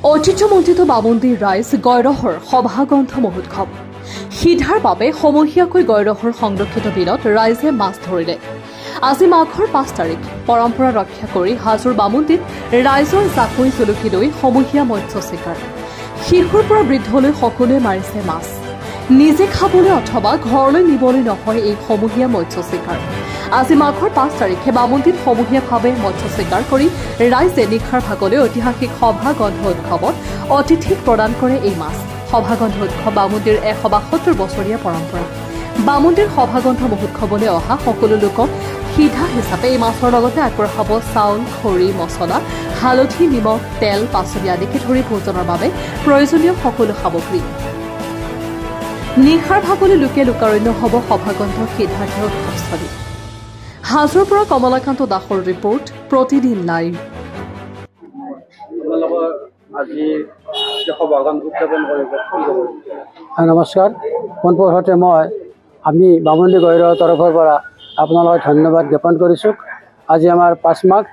ঐতিহ্যমণ্ডিত বামুন্দিৰ ৰাইজ গৈৰহৰ সভাগ্ৰন্থ মহোৎসৱ সিধাৰ বাবে সমূহীয়াকৈ গৈৰহৰ সংৰক্ষিত বিলত ৰাইজে মাছ ধৰিলে। আজি মাঘৰ ৫ তাৰিখ পৰম্পৰা ৰক্ষা কৰি হাজোৰ বামুন্দিত ৰাইজৰ জাকৈ জুলুকি লৈ সমূহীয়া মৎস্য চিকাৰ। শিশুৰ পৰা বৃদ্ধলৈ সকলোৱে মাৰিছে মাছ। নিজে খাবলৈ অথবা ঘৰলৈ নিবলৈ নহয় এই সমূহীয়া মৎস্য চিকাৰ। আজি মাঘৰ ৫ তাৰিখে বামুন্দিত সমূহীয়াভাৱে মৎস্য চিকাৰ কৰি ৰাইজে নিশাৰ ভাগলৈ ঐতিহাসিক সভাগন্ধ উৎসৱত অতিথিক প্ৰদান কৰে এই মাছ। সভাগন্ধ উৎসৱ বামুন্দিৰ ১৭২ বছৰীয়া পৰম্পৰা। বামুন্দিৰ সভাগন্ধ মহোৎসৱলৈ অহা সকলো লোকক সিধা হিচাপে এই মাছৰ লগতে আগবঢ়াব চাউল, খৰি, মছলা, হালধি, নিমখ, তেল, পাচলি আদিকে ধৰি ভোজনৰ বাবে প্ৰয়োজনীয় সকলো সামগ্ৰী। নিশাৰ ভাগলৈ লোকে লোকাৰণ্য হ'ব সভাগন্ধ সিদ্ধাৰ্থ উৎসৱস্থলী। হাজোৰ পৰা কমলাকান্ত দাসৰ ৰিপৰ্ট, প্ৰতিদিন লাইভ। নমস্কাৰ, পোনপ্ৰথমতে আমি বামুন্দি গৈৰহৰ তৰফৰ পৰা আপোনালোকক ধন্যবাদ জ্ঞাপন কৰিছোঁ। আজি আমাৰ ৫ মাঘ,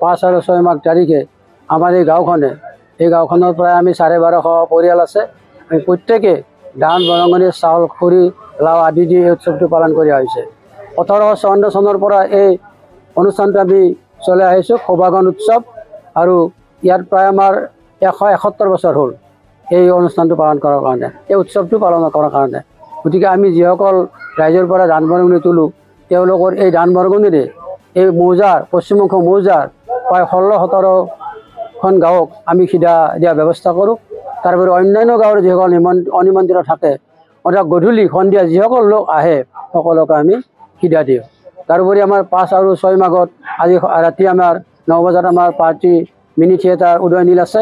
৫ আৰু ৬ মাঘ তাৰিখে আমাৰ এই গাঁওখনৰ প্ৰায় আমি ১২৫০ পৰিয়াল আছে। আমি প্ৰত্যেকে ধান, বৰঙণি, চাউল, খৰি, লাও আদি দি এই উৎসৱটো পালন কৰি আহিছে। ১৮৫৪ চনৰ পৰা এই অনুষ্ঠানটো আমি চলাই আহিছোঁ, সভাগন্ধ উৎসৱ, আৰু ইয়াত প্ৰায় আমাৰ ১৭১ বছৰ হ'ল এই অনুষ্ঠানটো পালন কৰাৰ কাৰণে, এই উৎসৱটো পালন কৰাৰ কাৰণে। গতিকে আমি যিসকল ৰাইজৰ পৰা দান বৰঙণি তোলোঁ, তেওঁলোকৰ এই দান বৰঙণিৰে এই মৌজাৰ, পশ্চিমবংগ মৌজাৰ প্ৰায় ১৬-১৭খন গাঁৱক আমি সিধা দিয়াৰ ব্যৱস্থা কৰোঁ। তাৰোপৰি অন্যান্য গাঁৱৰ যিসকল অনিমন্ত্ৰিত থাকে, অৰ্থাৎ গধূলি সন্ধিয়া যিসকল লোক আহে সকলোকে আমি সিধা দিওঁ। তাৰোপৰি আমাৰ ৫ আৰু ৬ মাঘত আজি ৰাতি আমাৰ ৯ বজাত আমাৰ পাৰ্টি মিনি থিয়েটাৰ উদয় নীল আছে।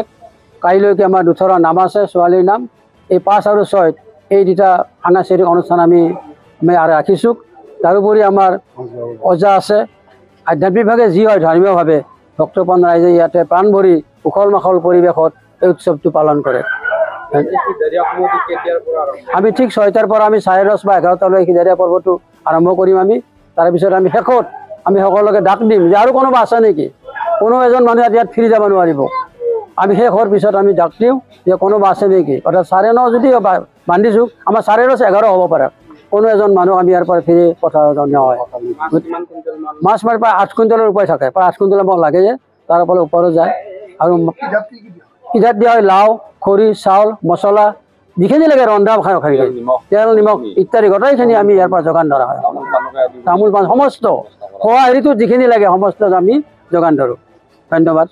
কাইলৈকে আমাৰ দুথৰা নাম আছে, ছোৱালীৰ নাম। এই ৫ আৰু ৬ এই দুটা সাংস্কৃতিক অনুষ্ঠান আমি ৰাখিছোঁ। তাৰোপৰি আমাৰ ওজা আছে। আধ্যাত্মিকভাৱে যি হয় ধৰ্মীয়ভাৱে ভক্তপ্ৰাণ ৰাইজে ইয়াতে প্ৰাণ ভৰি উখল মাখল পৰিৱেশত এই উৎসৱটো পালন কৰে। আমি ঠিক ৬টাৰ পৰা আমি 10:30 বা 11টালৈ সিজাৰীয়া পৰ্বটো আৰম্ভ কৰিম। তাৰপিছত আমি শেষত আমি সকলোকে ডাক দিম যে আৰু কোনোবা আছে নেকি, কোনো এজন মানুহ ইয়াত ফিৰি যাব নোৱাৰিব। আমি শেষৰ পিছত আমি ডাক দিওঁ যে কোনোবা আছে নেকি, অৰ্থাৎ 9:30 যদি বান্ধিছোঁ, আমাৰ 11:30 হ'ব পাৰে, কোনো এজন মানুহ আমি ইয়াৰ পৰা ফিৰি পথাৰত নিয়া হয়। মাছ মাৰি প্ৰায় 8 কুইণ্টেলৰ ওপৰত থাকে, প্ৰায় 8 কুইণ্টেল আমাক লাগে যে, তাৰ পৰা ওপৰত যায়। আৰু সিধাত দিয়া হয় লাও, খৰি, চাউল, মছলা, যিখিনি লাগে ৰন্ধা খাই তেল, নিমখ ইত্যাদি গোটেইখিনি আমি ইয়াৰ পৰা যোগান ধৰা হয়। তামোল পাণ সমস্ত খোৱা হেৰিটো যিখিনি লাগে সমস্ত আমি যোগান ধৰোঁ। ধন্যবাদ।